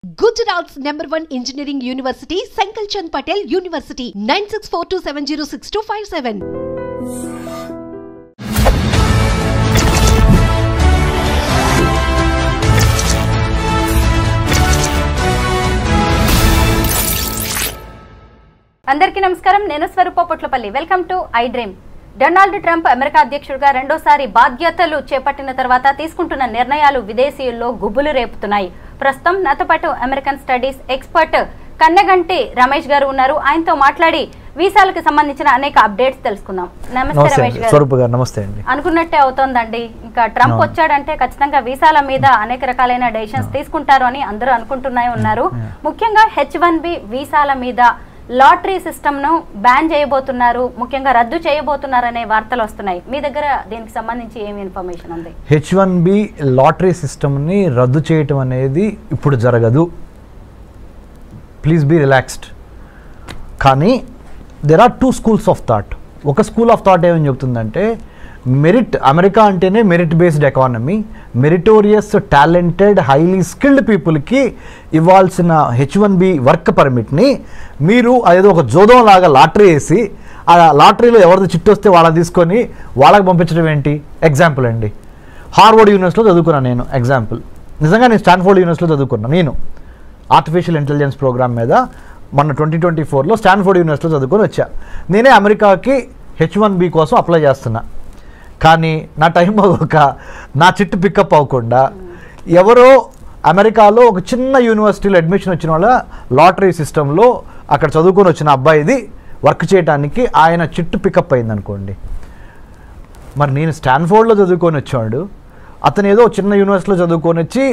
Gujarat's #1 engineering university, Sankalchand Patel University, 9642706257. అందరికీ నమస్కారం. నేను Swaroopa Potlapalli. Welcome to I dream. Donald Trump America అధ్యక్షుడిగా రెండోసారి బాధ్యతలు చేపట్టిన తర్వాత తీసుకుంటున్న నిర్ణయాలు విదేశీయుల్లో గుబులు రేపుతున్నాయి. ప్రస్తుతం నాతో పాటు American studies expert Kannaganti Ramesh గారు ఉన్నారు. ఆయనతో మాట్లాడి వీసాలకు సంబంధించిన అనేక అప్డేట్స్ తెలుసుకుందాం. నమస్తే రమేష్ గారు. నమస్తే అండి. అనుకున్నట్టే అవుతోందండి. ఇంకా ట్రంప్ వచ్చాడంటే ఖచ్చితంగా వీసాల మీద అనేక రకాలైన డెసిషన్స్ తీసుకుంటారు అని అందరూ అనుకుంటూనే ఉన్నారు. ముఖ్యంగా H1B వీసాల మీద లాటరీ సిస్టమ్ ను బ్యాన్ చేయబోతున్నారు, ముఖ్యంగా రద్దు చేయబోతున్నారు అనే వార్తలు వస్తున్నాయి. మీ దగ్గర దీనికి సంబంధించి ఏమి ఇన్ఫర్మేషన్ ఉంది? H1B లాటరీ సిస్టమ్ ని రద్దు చేయటం అనేది ఇప్పుడు జరగదు. Please be relaxed. కానీ there are 2 schools of thought. ఒక స్కూల్ ఆఫ్ థాట్ ఏమని చెప్తుందంటే, మెరిట్, అమెరికా అంటేనే merit based economy, meritorious talented highly skilled పీపుల్కి ఇవ్వాల్సిన H1B వర్క్ పర్మిట్ని మీరు అదేదో ఒక జోదం లాగా లాటరీ వేసి ఆ లాటరీలో ఎవరిది చిట్టు వస్తే వాళ్ళని తీసుకొని వాళ్ళకి పంపించడం ఏంటి? ఎగ్జాంపుల్ అండి, హార్వర్డ్ యూనివర్సిటీలో చదువుకున్నాను నేను. ఎగ్జాంపుల్, నిజంగా నేను స్టాన్ఫోర్డ్ యూనివర్సిటీలో చదువుకున్నాను. నేను ఆర్టిఫిషియల్ ఇంటెలిజెన్స్ ప్రోగ్రామ్ మీద మొన్న 2024లో స్టాన్ఫోర్డ్ యూనివర్సిటీలో చదువుకొని వచ్చా. నేనే అమెరికాకి H1B కోసం అప్లై చేస్తున్నా. కానీ నా టైం అవ్వక నా చిట్టు పికప్ అవ్వకుండా ఎవరో అమెరికాలో ఒక చిన్న యూనివర్సిటీలో అడ్మిషన్ వచ్చిన వాళ్ళ లాటరీ సిస్టంలో అక్కడ చదువుకొని వచ్చిన అబ్బాయిది వర్క్ చేయడానికి ఆయన చిట్టు పికప్ అయింది అనుకోండి. మరి నేను స్టాన్ఫోర్డ్లో చదువుకొని వచ్చాడు, అతను ఏదో చిన్న యూనివర్సిటీలో చదువుకొని వచ్చి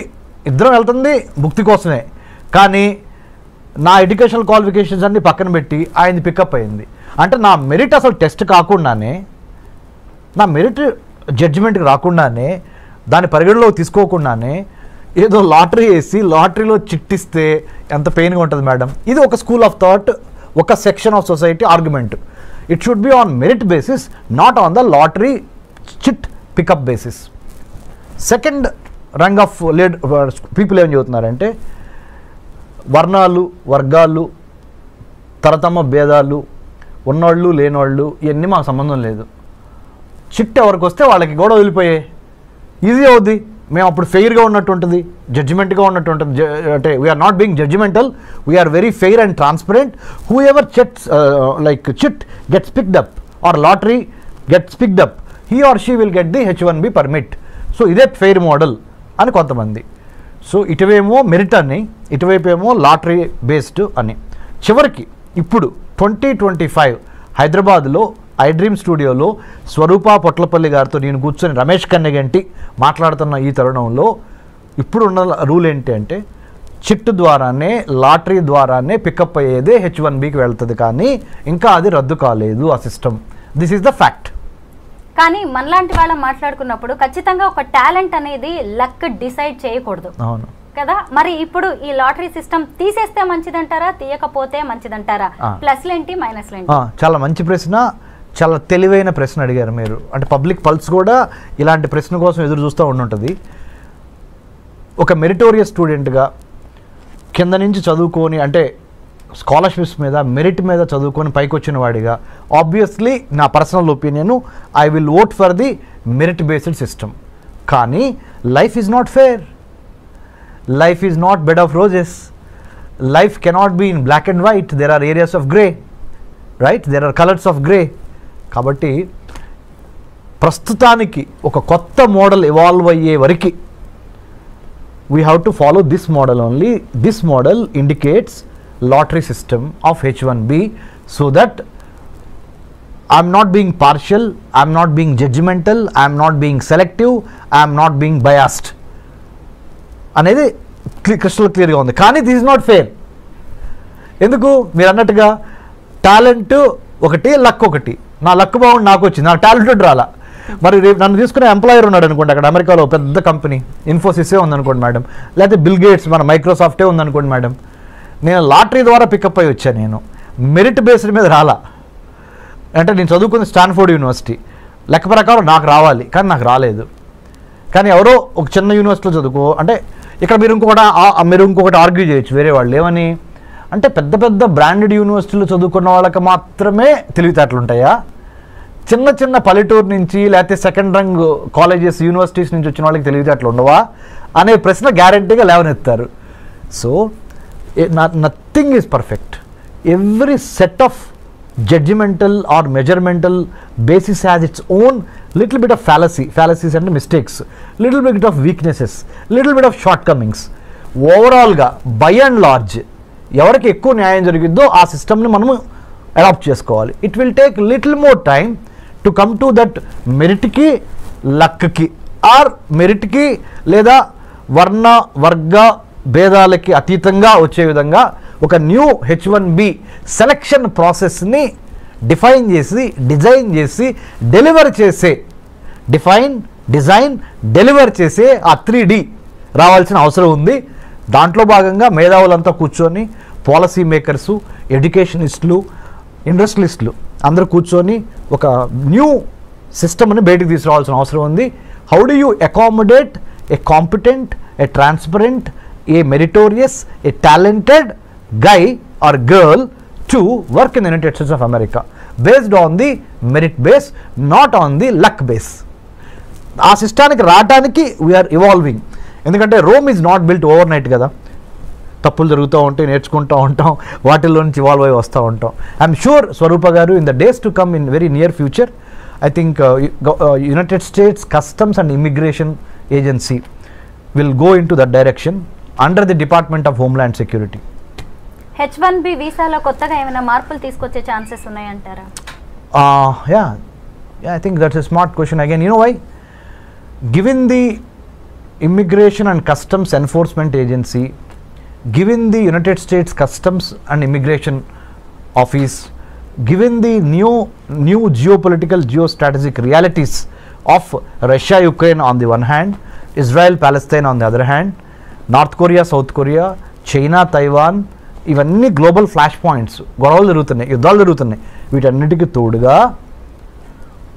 ఇద్దరం వెళ్తుంది భుక్తి కోసమే. కానీ నా ఎడ్యుకేషనల్ క్వాలిఫికేషన్స్ అన్ని పక్కన పెట్టి ఆయనది పికప్ అయింది. అంటే నా మెరిట్ అసలు టెస్ట్ కాకుండానే, నా మెరిట్ జడ్జిమెంట్కి రాకుండానే, దాని పరిగణలోకి తీసుకోకుండానే ఏదో లాటరీ వేసి లాటరీలో చిట్టిస్తే ఎంత పెయిన్గా ఉంటుంది మేడం. ఇది ఒక స్కూల్ ఆఫ్ థాట్, ఒక section of society argument. It should be on merit basis, not on the lottery chit pickup basis. Second rung of people ఏం చెబుతున్నారంటే, వర్ణాలు, వర్గాలు, తరతమ భేదాలు, ఉన్నవాళ్ళు లేనివాళ్ళు, ఇవన్నీ మాకు సంబంధం లేదు. చిట్ ఎవరికి వస్తే వాళ్ళకి కూడా వదిలిపోయాయి, ఈజీ అవుద్ది. మేము అప్పుడు ఫెయిర్గా ఉన్నట్టు ఉంటుంది, జడ్జిమెంట్గా ఉన్నట్టు ఉంటుంది. అంటే we are not being judgemental, we are very fair and transparent. Whoever chits chit gets picked up or lottery gets picked up, he or she will get the H1B permit. So ఇదే fair model అని కొంతమంది. So ఇటువేమో merit అని, ఇటువైపేమో lottery based అని. చివరికి ఇప్పుడు 2025 హైదరాబాద్లో I dream స్టూడియోలో స్వరూప పొట్లపల్లి గారితో నేను కూర్చొని రమేష్ కన్నగంటి మాట్లాడుతున్న ఈ తరుణంలో ఇప్పుడున్న రూల్ ఏంటి అంటే, చిట్టు ద్వారానే, లాటరీ ద్వారానే పికప్ అయ్యేదే H1Bకి వెళ్తుంది. కానీ ఇంకా అది రద్దు కాలేదు ఆ system. This is the fact. కానీ మనలాంటి వాళ్ళ మాట్లాడుకున్నప్పుడు ఖచ్చితంగా ఒక టాలెంట్ అనేది లక్ డిసైడ్ చేయకూడదు. అవును కదా. మరి ఇప్పుడు ఈ లాటరీ సిస్టమ్ తీసేస్తే మంచిదంటారా, తీయకపోతే మంచిదంటారా? ప్లస్లు ఏంటి, మైనస్లు ఏంటి? చాలా మంచి ప్రశ్న, చాలా తెలివైన ప్రశ్న అడిగారు మీరు. అంటే పబ్లిక్ పల్స్ కూడా ఇలాంటి ప్రశ్న కోసం ఎదురు చూస్తూ ఉండుంటుంది. ఒక మెరిటోరియస్ స్టూడెంట్గా కింద నుంచి చదువుకొని, అంటే స్కాలర్షిప్స్ మీద, మెరిట్ మీద చదువుకొని పైకి వచ్చిన వాడిగా, ఆబ్వియస్లీ నా personal opinion, I will vote for the merit based system. కానీ life is not fair. Life is not bed of roses. Life cannot be in black and white. There are areas of grey, right? There are colors of grey. కాబట్టి ప్రస్తుతానికి ఒక కొత్త model evolve అయ్యే వరకు we have to follow this model only. This model indicates lottery system of H1B, so that I'm not being partial, I'm not being judgmental, I'm not being selective, I'm not being biased అనేది crystal క్లియర్గా ఉంది. కానీ this is not fair. ఎందుకు? మీరు అన్నట్టుగా talent ఒకటి, luck ఒకటి. నా లక్ బాగుండి నాకు వచ్చింది, నాకు టాలెంటెడ్ రాలా. మరి రేపు నన్ను తీసుకునే ఎంప్లాయర్ ఉన్నాడు అనుకోండి, అక్కడ అమెరికాలో పెద్ద కంపెనీ ఇన్ఫోసిసే ఉందనుకోండి మేడం, లేకపోతే బిల్ గేట్స్, మన మైక్రోసాఫ్టే ఉందనుకోండి మేడం. నేను లాటరీ ద్వారా పికప్ అయ్యి వచ్చాను, నేను మెరిట్ బేస్డ్ మీద రాలా. అంటే నేను చదువుకున్న స్టాన్ఫోర్డ్ యూనివర్సిటీ, లెక్క ప్రకారం నాకు రావాలి, కానీ నాకు రాలేదు. కానీ ఎవరో ఒక చిన్న యూనివర్సిటీలో చదువుకో అంటే ఇక్కడ మీరు ఇంకొకటి ఆర్గ్యూ చేయొచ్చు వేరే వాళ్ళు ఏమని అంటే పెద్ద పెద్ద బ్రాండెడ్ యూనివర్సిటీలో చదువుకున్న వాళ్ళకి మాత్రమే తెలివితేటలు ఉంటాయా, చిన్న చిన్న పల్లెటూరు నుంచి లేకపోతే సెకండ్ రంగ్ కాలేజెస్ యూనివర్సిటీస్ నుంచి వచ్చిన వాళ్ళకి తెలివితేటలు ఉండవా అనే ప్రశ్న గ్యారంటీగా లేవనెత్తారు. So nothing is perfect. Every set of judgmental or measuremental basis has its own little bit of fallacies and mistakes, little bit of weaknesses, little bit of shortcomings. Overall గా by and large ఎవరికి ఎక్కువ న్యాయం జరిగిద్దో ఆ సిస్టమ్ని మనము adapt చేసుకోవాలి. It will take little more time to come to that మెరిట్కి లక్కి ఆర్ మెరిట్కి లేదా వర్ణ వర్గ భేదాలకి అతీతంగా వచ్చే విధంగా ఒక న్యూ H1B సెలక్షన్ ప్రాసెస్ని డిఫైన్ చేసి డిజైన్ చేసి డెలివర్ చేసే డెలివర్ చేసే ఆ 3D రావాల్సిన అవసరం ఉంది. దాంట్లో భాగంగా మేధావులంతా కూర్చొని పాలసీ మేకర్సు, ఎడ్యుకేషనిస్టులు, ఇండస్ట్రియలిస్టులు అందరూ కూర్చొని ఒక న్యూ సిస్టమ్ని బయటికి తీసుకురావాల్సిన అవసరం ఉంది. How do you accommodate A competent, A transparent, A meritorious, A talented guy or girl to work in the United States of America based on the merit base, not on the luck base. ఆ సిస్టానికి రావడానికి we are evolving. ఎందుకంటే Rome is not built over night కదా, తప్పులు జరుగుతూ ఉంటాయి, నేర్చుకుంటూ ఉంటాం, వాటిల్లో నుంచి ఇవాల్వ్ అయి వస్తూ ఉంటాం. ఐఎమ్ షూర్ స్వరూప గారు in the days to come in very near future I think United states customs and immigration agency will go in to that direction under the department of homeland security. H1B వీసాలో కొత్తగా ఏమైనా మార్పులు తీసుకొచ్చే chances ఉన్నాయంటారా? Yeah, I think that's a smart question again. You know why? Given the Immigration and Customs Enforcement Agency, given the United States Customs and Immigration Office, given the new geopolitical geostrategic realities of Russia Ukraine on the one hand, Israel Palestine on the other hand, North Korea South Korea, China Taiwan, ఇవన్నీ global flash points, గొడవలు జరుగుతున్నాయి, యుద్ధాలు జరుగుతున్నాయి. వీటన్నిటికీ తోడుగా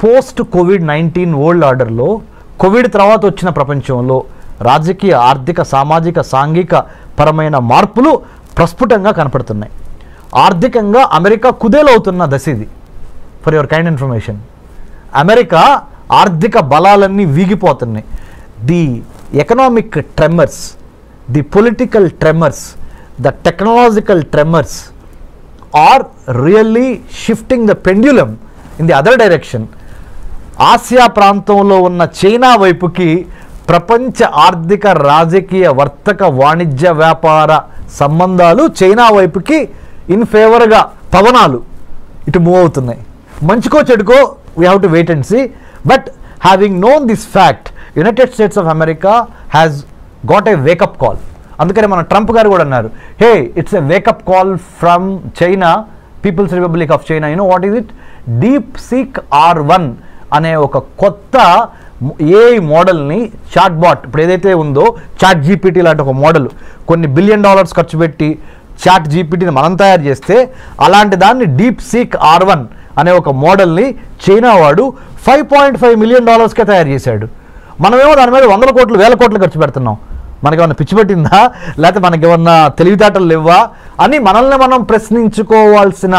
post COVID-19 world ఆర్డర్లో Covid తర్వాత వచ్చిన ప్రపంచంలో రాజకీయ, ఆర్థిక, సామాజిక, సాంఘిక పరమైన మార్పులు ప్రస్ఫుటంగా కనపడుతున్నాయి. ఆర్థికంగా అమెరికా కుదేలవుతున్న దశ ఇది. For your kind information, America ఆర్థిక బలాలన్నీ వీగిపోతున్నాయి. The economic tremors, the political tremors, the technological tremors are really shifting the pendulum in the other direction. Asia ప్రాంతంలో ఉన్న చైనా వైపుకి ప్రపంచ ఆర్థిక, రాజకీయ, వర్తక, వాణిజ్య, వ్యాపార సంబంధాలు చైనా వైపుకి ఇన్ ఫేవర్గా పవనాలు ఇటు మూవ్ అవుతున్నాయి. మంచికో చెడుకో we have to wait and see. But having known this fact, United States of America has got a wake up call. అందుకని మన ట్రంప్ గారు కూడా అన్నారు, hey it's a wake up call from China, people's republic of China. You know what is it? DeepSeek R1 అనే ఒక కొత్త AI మోడల్ని, chat bot ఇప్పుడు ఏదైతే ఉందో చాట్ GPT లాంటి ఒక మోడల్, కొన్ని $1 బిలియన్ ఖర్చు పెట్టి చాట్ GPTని మనం తయారు చేస్తే అలాంటి దాన్ని DeepSeek R1 అనే ఒక మోడల్ని చైనా వాడు $5.5 మిలియన్ తయారు చేశాడు. మనమేమో దాని మీద 100 కోట్లు 1000 కోట్లు ఖర్చు పెడుతున్నాం. మనకేమన్నా పిచ్చి పట్టిందా, లేకపోతే మనకేమన్నా తెలివితేటలు లేవా అని మనల్ని మనం ప్రశ్నించుకోవాల్సిన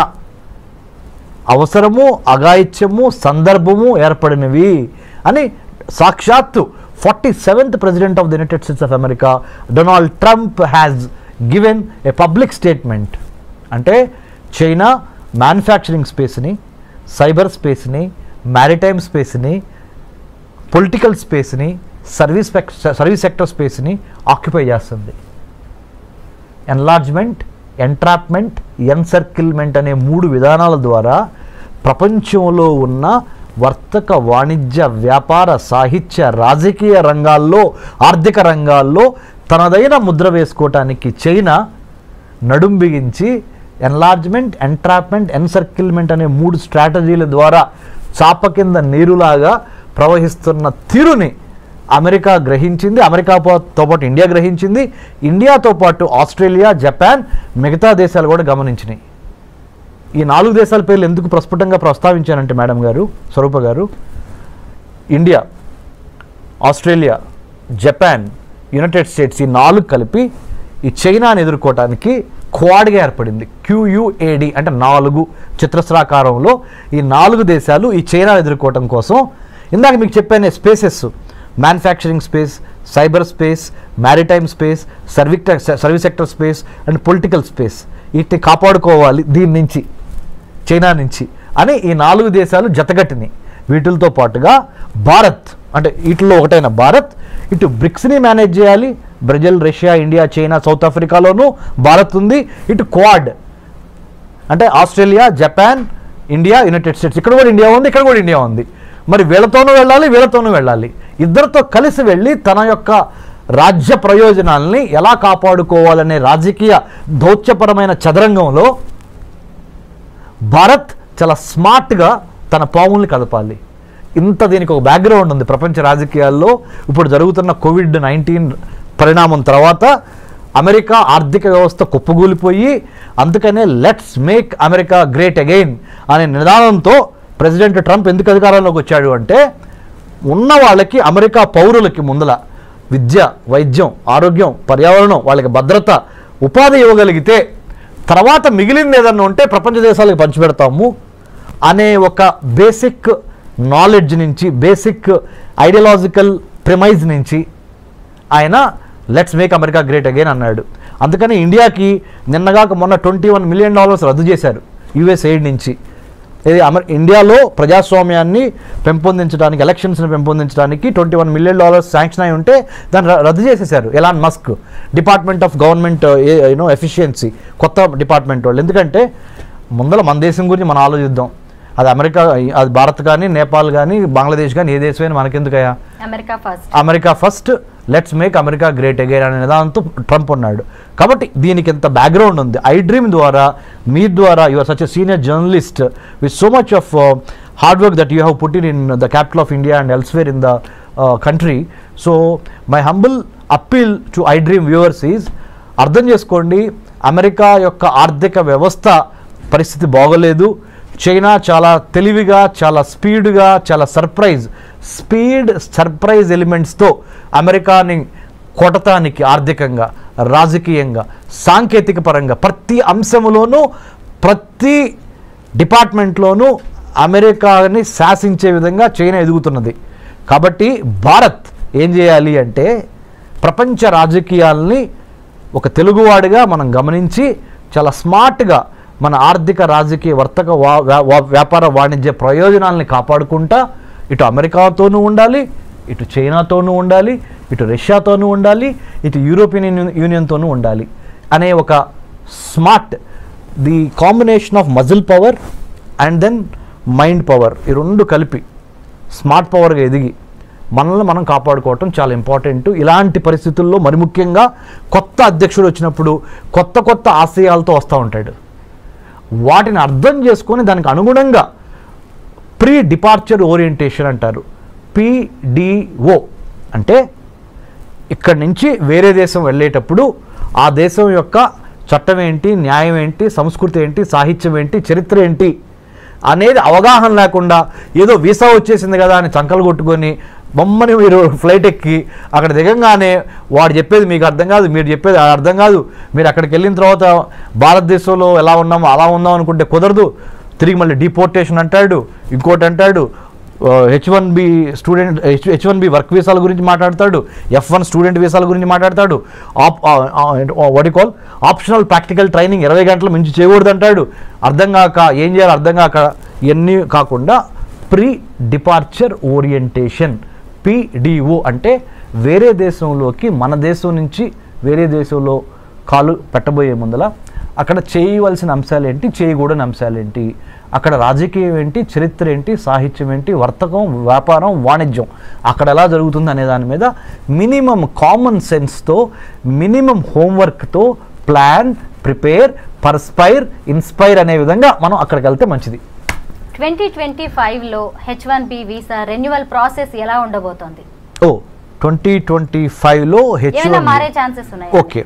అవసరము, అఘాయిత్యము, సందర్భము ఏర్పడినవి అని సాక్షాత్తు 47th president of the United States of America Donald Trump has given a public statement. అంటే చైనా మ్యానుఫ్యాక్చరింగ్ స్పేస్ని, సైబర్ స్పేస్ని, మ్యారిటైమ్ స్పేస్ని, పొలిటికల్ స్పేస్ని, సర్వీస్ సెక్టర్ స్పేస్ని ఆక్యుపై చేస్తుంది. ఎన్లార్జ్మెంట్, ఎంట్రాప్మెంట్, ఎన్సర్కిల్మెంట్ అనే 3 విధానాల ద్వారా ప్రపంచంలో ఉన్న వర్తక, వాణిజ్య, వ్యాపార, సాహిత్య, రాజకీయ రంగాల్లో, ఆర్థిక రంగాల్లో తనదైన ముద్ర వేసుకోవటానికి చైనా నడుం బిగించి ఎన్లార్జ్మెంట్, ఎంట్రాప్మెంట్, ఎన్సర్కిల్మెంట్ అనే 3 స్ట్రాటజీల ద్వారా చాప కింద నీరులాగా ప్రవహిస్తున్న తీరుని అమెరికా గ్రహించింది. అమెరికాతో పాటు ఇండియా గ్రహించింది. ఇండియాతో పాటు ఆస్ట్రేలియా, జపాన్, మిగతా దేశాలు కూడా గమనించినాయి. ఈ 4 దేశాల పేర్లు ఎందుకు ప్రస్ఫుటంగా ప్రస్తావించానంటే మేడం గారు, స్వరూప గారు, India, Australia, Japan, United states ఈ 4 కలిపి ఈ చైనాని ఎదుర్కోవటానికి క్వాడ్గా ఏర్పడింది. QUAD అంటే 4 చతురస్రాకారంలో ఈ 4 దేశాలు ఈ చైనా ఎదుర్కోవటం కోసం ఇందాక మీకు చెప్పాను spaces, manufacturing space, cyber space, maritime space, service sector space and political space, వీటిని కాపాడుకోవాలి దీని నుంచి, చైనా నుంచి అని ఈ 4 దేశాలు జతగట్టినాయి. వీటితో పాటుగా భారత్ అంటే వీటిలో ఒకటైన భారత్ ఇటు బ్రిక్స్ని మేనేజ్ చేయాలి. Brazil, Russia, India, China, South ఆఫ్రికాలోనూ భారత్ ఉంది. ఇటు క్వాడ్ అంటే Australia, Japan, India, United States, ఇక్కడ కూడా ఇండియా ఉంది, ఇక్కడ కూడా ఇండియా ఉంది. మరి వీళ్ళతోనూ వెళ్ళాలి, వీళ్ళతోనూ వెళ్ళాలి. ఇద్దరితో కలిసి వెళ్ళి తన యొక్క రాజ్య ప్రయోజనాల్ని ఎలా కాపాడుకోవాలనే రాజకీయ దౌత్యపరమైన చదరంగంలో భారత్ చాలా స్మార్ట్గా తన పాముల్ని కదపాలి. దీనికి ఒక బ్యాక్గ్రౌండ్ ఉంది ప్రపంచ రాజకీయాల్లో. ఇప్పుడు జరుగుతున్న COVID-19 పరిణామం తర్వాత అమెరికా ఆర్థిక వ్యవస్థ కుప్పగూలిపోయి, అందుకనే let's make America great again అనే నినాదంతో ప్రెసిడెంట్ ట్రంప్ ఎందుకు అధికారంలోకి వచ్చాడు అంటే, ఉన్న వాళ్ళకి అమెరికా పౌరులకి ముందల విద్య, వైద్యం, ఆరోగ్యం, పర్యావరణం, వాళ్ళకి భద్రత, ఉపాధి ఇవ్వగలిగితే తర్వాత మిగిలింది ఏదన్నా ఉంటే ప్రపంచ దేశాలకు పంచిపెడతాము అనే ఒక బేసిక్ నాలెడ్జ్ నుంచి, బేసిక్ ఐడియాలజికల్ ప్రిమైజ్ నుంచి ఆయన let's make America great again అన్నాడు. అందుకని ఇండియాకి నిన్నగాక మొన్న $21 మిలియన్ రద్దు చేశారు US ఎయిడ్ నుంచి. ఇది ఇండియాలో ప్రజాస్వామ్యాన్ని పెంపొందించడానికి, ఎలక్షన్స్ని పెంపొందించడానికి $21 మిలియన్ శాంక్షన్ అయి ఉంటే దాన్ని రద్దు చేసేశారు Elon Musk, department of government efficiency, కొత్త డిపార్ట్మెంట్ వాళ్ళు. ఎందుకంటే ముందర మన దేశం గురించి మనం ఆలోచిద్దాం. అది అమెరికా, అది భారత్ కానీ, నేపాల్ కానీ, బంగ్లాదేశ్ కానీ, ఏ దేశమైనా మనకెందుకయ్యా, America first, let's make America great again అనే నిదానంతో ట్రంప్ ఉన్నాడు. కాబట్టి దీనికి ఎంత బ్యాక్గ్రౌండ్ ఉంది. ఐ డ్రీమ్ ద్వారా, మీ ద్వారా, you are such a senior journalist with so much of hard work that you have put in the capital of India and elsewhere in the country. So my humble appeal to I dream viewers is, అర్థం చేసుకోండి, America యొక్క ఆర్థిక వ్యవస్థ పరిస్థితి బాగోలేదు. China చాలా తెలివిగా, చాలా స్పీడ్గా, చాలా సర్ప్రైజ్ ఎలిమెంట్స్తో అమెరికాని కొట్టటానికి ఆర్థికంగా, రాజకీయంగా, సాంకేతిక పరంగా ప్రతి అంశంలోనూ, ప్రతి డిపార్ట్మెంట్లోనూ అమెరికాని శాసించే విధంగా చైనా ఎదుగుతున్నది. కాబట్టి భారత్ ఏం చేయాలి అంటే, ప్రపంచ రాజకీయాల్ని ఒక తెలుగువాడిగా మనం గమనించి చాలా స్మార్ట్గా మన ఆర్థిక, రాజకీయ, వర్తక, వ్యాపార, వాణిజ్య ప్రయోజనాలని కాపాడుకుంటా ఇటు అమెరికాతోనూ ఉండాలి, ఇటు చైనాతోనూ ఉండాలి, ఇటు రష్యాతోనూ ఉండాలి, ఇటు యూరోపియన్ యూనియన్తోనూ ఉండాలి అనే ఒక smart, the combination of muscle power and then mind power, ఈ రెండు కలిపి స్మార్ట్ పవర్గా ఎదిగి మనల్ని మనం కాపాడుకోవటం చాలా ఇంపార్టెంట్. ఇలాంటి పరిస్థితుల్లో మరి ముఖ్యంగా కొత్త అధ్యక్షుడు వచ్చినప్పుడు కొత్త ఆశయాలతో వస్తూ ఉంటాడు. వాటిని అర్థం చేసుకొని దానికి అనుగుణంగా ప్రీ డిపార్చర్ ఓరియంటేషన్ అంటారు, PDO అంటే ఇక్కడి నుంచి వేరే దేశం వెళ్ళేటప్పుడు ఆ దేశం యొక్క చట్టం ఏంటి, న్యాయం ఏంటి, సంస్కృతి ఏంటి, సాహిత్యం ఏంటి, చరిత్ర ఏంటి అనేది అవగాహన లేకుండా ఏదో వీసా వచ్చేసింది కదా అని చంకలు కొట్టుకొని బొమ్మని మీరు ఫ్లైట్ ఎక్కి అక్కడ దిగంగానే వాడు చెప్పేది మీకు అర్థం కాదు, మీరు చెప్పేది అర్థం కాదు, మీరు అక్కడికి వెళ్ళిన తర్వాత భారతదేశంలో ఎలా ఉన్నామో అలా ఉందాం అనుకుంటే కుదరదు, తిరిగి మళ్ళీ డిపోర్టేషన్ అంటాడు, ఇంకోటి అంటాడు, H1B వర్క్ వీసాల గురించి మాట్లాడతాడు, F1 స్టూడెంట్ వీసాల గురించి మాట్లాడతాడు, ఆప్షనల్ ప్రాక్టికల్ ట్రైనింగ్ 20 గంటల మించి చేయకూడదు అంటాడు. అర్థం కాక ఏం చేయాలో అర్థం కాక ఇవన్నీ కాకుండా ప్రీ డిపార్చర్ ఓరియంటేషన్, PDO అంటే వేరే దేశంలోకి మన దేశం నుంచి వేరే దేశంలో కాలు పెట్టబోయే ముందల అక్కడ చేయవలసిన అంశాలు ఏంటి, చేయకూడని అంశాలు ఏంటి, అక్కడ రాజకీయం ఏంటి, చరిత్ర ఏంటి, సాహిత్యం ఏంటి, వర్తకం, వ్యాపారం, వాణిజ్యం అక్కడ ఎలా జరుగుతుంది అనే దాని మీద మినిమం కామన్ సెన్స్తో, మినిమం హోంవర్క్తో ప్లాన్, ప్రిపేర్, పర్స్పైర్, ఇన్స్పైర్ అనే విధంగా మనం అక్కడికి వెళ్తే మంచిది. 2025లో H1B వీసా రెన్యువల్ ప్రాసెస్ ఎలా ఉండబోతోంది? 2025లో H1B మారే ఛాన్సెస్ ఉన్నాయి. ఓకే,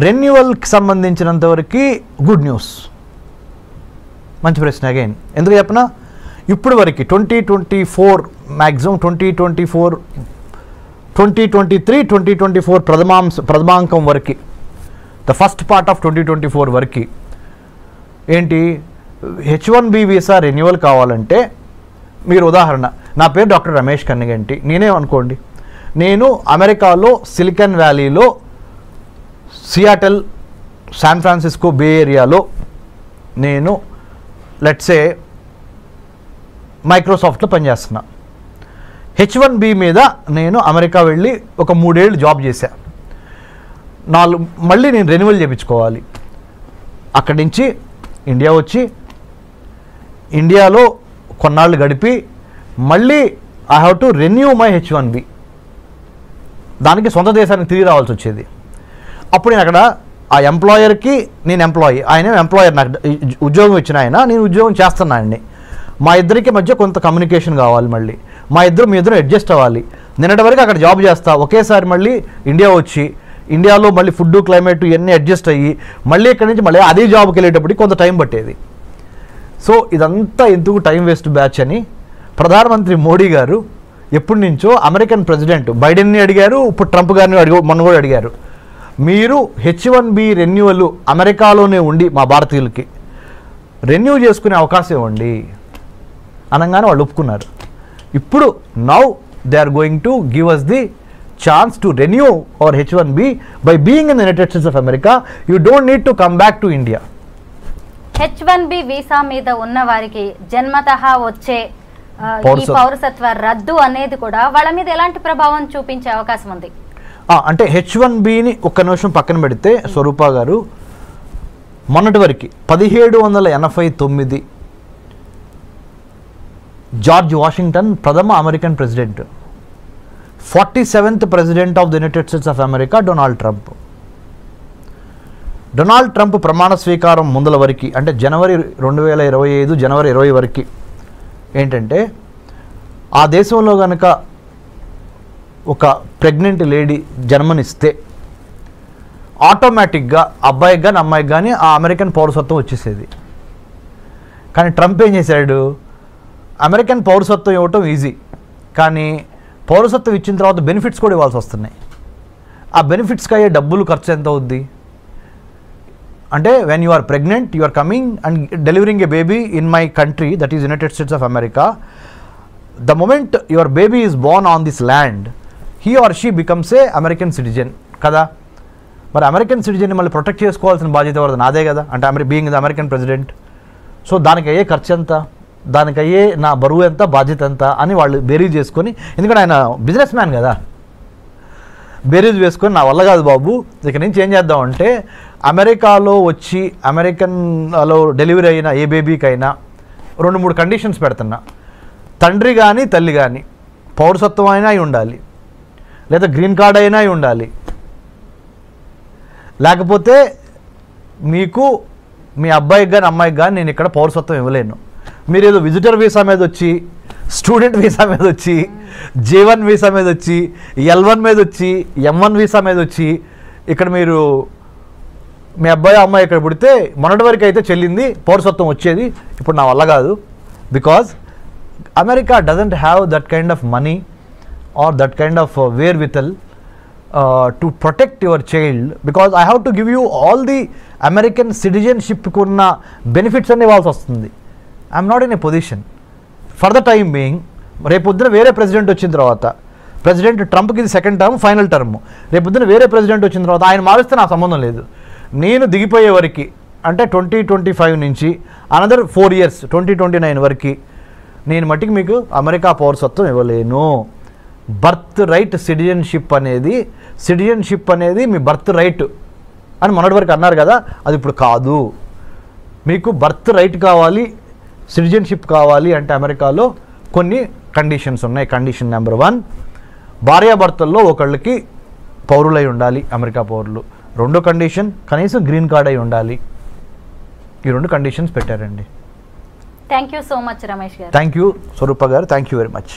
రెన్యువల్కి సంబంధించినంత వరకు గుడ్ న్యూస్. మంచి ప్రశ్న. అగైన్ ఎందుకు చెప్పనా, ఇప్పుడు వరకు 2024 మ్యాక్సిమం 2024 2023-2024 ప్రథమాంకం వరకు, ద ఫస్ట్ పార్ట్ ఆఫ్ 2024 వరకు ఏంటి, H1B వీసా రెన్యువల్ కావాలంటే మీరు ఉదాహరణ, నా పేరు డాక్టర్ రమేష్ కన్నిగంటి, నేనే అనుకోండి, నేను అమెరికాలో సిలికాన్ వ్యాలీలో సియాటల్, శాన్ ఫ్రాన్సిస్కో, బే ఏరియాలో నేను లెట్సే మైక్రోసాఫ్ట్లో పనిచేస్తున్నా. H1B మీద నేను అమెరికా వెళ్ళి ఒక 3 ఏళ్ళు జాబ్ చేశా. మళ్ళీ నేను రెన్యువల్ చేయించుకోవాలి. అక్కడి నుంచి ఇండియా వచ్చి ఇండియాలో కొన్నాళ్ళు గడిపి మళ్ళీ I have to renew my H1B. దానికి సొంత దేశానికి తిరిగి రావాల్సి వచ్చేది. అప్పుడు నేను అక్కడ ఆ ఎంప్లాయర్కి నేను ఎంప్లాయీ, ఆయన ఎంప్లాయర్, నాకు ఉద్యోగం ఇచ్చిన ఆయన, నేను ఉద్యోగం చేస్తున్నా ఆయన్ని. మా ఇద్దరికి మధ్య కొంత కమ్యూనికేషన్ కావాలి, మళ్ళీ మీ ఇద్దరు అడ్జస్ట్ అవ్వాలి. నిన్నటి వరకు అక్కడ జాబ్ చేస్తా, ఒకేసారి మళ్ళీ ఇండియా వచ్చి ఇండియాలో మళ్ళీ ఫుడ్, క్లైమేట్ ఇవన్నీ అడ్జస్ట్ అయ్యి మళ్ళీ ఇక్కడి నుంచి మళ్ళీ అదే జాబ్కి వెళ్ళేటప్పటికి కొంత టైం పట్టేది. సో ఇదంతా ఎందుకు టైం వేస్ట్ బ్యాచ్ అని ప్రధానమంత్రి మోడీ గారు ఎప్పటి నుంచో అమెరికన్ ప్రెసిడెంట్ బైడెన్ని అడిగారు, ఇప్పుడు ట్రంప్ గారిని మొన్న కూడా అడిగారు, మీరు H1B రెన్యువల్ అమెరికాలోనే ఉండి మా భారతీయులకి రెన్యూ చేసుకునే అవకాశం ఇవ్వండి అనగానే వాళ్ళు ఒప్పుకున్నారు. ఇప్పుడు now they are going to give us the chance to renew our H1B by being in the United States of America. You don't need to come back to India. H1B visa మీద ఉన్న వారికి జన్మతః వచ్చే ఈ పౌరసత్వ రద్దు అనేది కూడా వాళ్ళ మీద ఎలాంటి ప్రభావం చూపించే అవకాశం ఉంది? అంటే H1Bని ఒక్క నిమిషం పక్కన పెడితే స్వరూప గారు, మొన్నటి వరకు 1789 జార్జ్ వాషింగ్టన్ ప్రథమ American president, 47th president of the United States of America Donald Trump. Donald Trump ప్రమాణ స్వీకారం ముందల వరకు, అంటే జనవరి 2025 జనవరి 20 వరకు ఏంటంటే, ఆ దేశంలో కనుక ఒక ప్రెగ్నెంట్ లేడీ జన్మనిస్తే ఆటోమేటిక్గా అబ్బాయికి కానీ అమ్మాయికి కానీ ఆ అమెరికన్ పౌరసత్వం వచ్చేసేది. కానీ ట్రంప్ ఏం చేశాడు, అమెరికన్ పౌరసత్వం ఇవ్వటం ఈజీ, కానీ పౌరసత్వం ఇచ్చిన తర్వాత బెనిఫిట్స్ కూడా ఇవ్వాల్సి వస్తున్నాయి. ఆ బెనిఫిట్స్కి అయ్యే డబ్బులు ఖర్చు ఎంత అవుద్ది అంటే, when you are pregnant, you are coming and delivering a baby in my country, that is United States of America. The moment your baby is born on this land, he or she becomes a American citizen కదా. మరి American సిటిజన్ని మళ్ళీ protect చేసుకోవాల్సిన బాధ్యత ఎవరిది? నాదే కదా, అంటే being the American president. So దానికి అయ్యే ఖర్చు ఎంత, దానికి అయ్యే నా బరువు ఎంత, బాధ్యత ఎంత అని వాళ్ళు బేరీజ్ చేసుకొని, ఎందుకంటే ఆయన బిజినెస్ మ్యాన్ కదా, బేరీజ్ వేసుకొని నా వల్ల కాదు బాబు, ఇక్కడి నుంచి ఏం చేద్దామంటే అమెరికాలో వచ్చి అమెరికన్లో డెలివరీ అయిన ఏ బేబీకైనా 2-3 కండిషన్స్ పెడుతున్నా. తండ్రి కానీ తల్లి కానీ పౌరసత్వం అయినా అయి ఉండాలి, లేదా గ్రీన్ కార్డ్ అయినా అయి ఉండాలి, లేకపోతే మీకు మీ అబ్బాయికి కానీ అమ్మాయికి కానీ నేను ఇక్కడ పౌరసత్వం ఇవ్వలేను. మీరు ఏదో విజిటర్ వీసా మీద వచ్చి, స్టూడెంట్ వీసా మీద వచ్చి, J1 వీసా మీద వచ్చి, L1 మీద వచ్చి, M1 వీసా మీద వచ్చి ఇక్కడ మీరు మీ అబ్బాయి అమ్మాయి ఇక్కడ పుడితే మొన్నటి వరకు అయితే చెల్లింది పౌరసత్వం వచ్చేది, ఇప్పుడు నా వల్ల కాదు. Because America doesn't have that kind of money or that kind of wherewithal to protect your child, because I have to give you all the American సిటిజన్షిప్కి ఉన్న బెనిఫిట్స్ అన్నీ ఇవ్వాల్సి వస్తుంది. I'm not in a position for the time being. రేపొద్దున వేరే president వచ్చిన తర్వాత, president ట్రంప్కి ఇది సెకండ్ టర్మ్, ఫైనల్ టర్మ్, రేపొద్దున వేరే ప్రెసిడెంట్ వచ్చిన తర్వాత ఆయన మారిస్తే నాకు సంబంధం లేదు. నేను దిగిపోయే వరకు, అంటే 2025 నుంచి అనదర్ 4 years 2029 వరకు నేను మట్టికి మీకు అమెరికా పౌరసత్వం ఇవ్వలేను. బర్త్ రైట్ సిటిజన్షిప్ అనేది మీ బర్త్ రైట్ అని మొన్నటి వరకు అన్నారు కదా, అది ఇప్పుడు కాదు. మీకు బర్త్ రైట్ కావాలి, సిటిజన్షిప్ కావాలి అంటే అమెరికాలో కొన్ని కండిషన్స్ ఉన్నాయి. కండిషన్ నెంబర్ 1, భార్యాభర్తల్లో ఒకళ్ళకి పౌరులై ఉండాలి, అమెరికా పౌరులు. రెండో కండిషన్, కనీసం గ్రీన్ కార్డ్ అయి ఉండాలి. ఈ 2 కండిషన్స్ పెట్టారండి. Thank you so much Ramesh garu. Thank you స్వరూప గారు, థ్యాంక్ యూ వెరీ మచ్.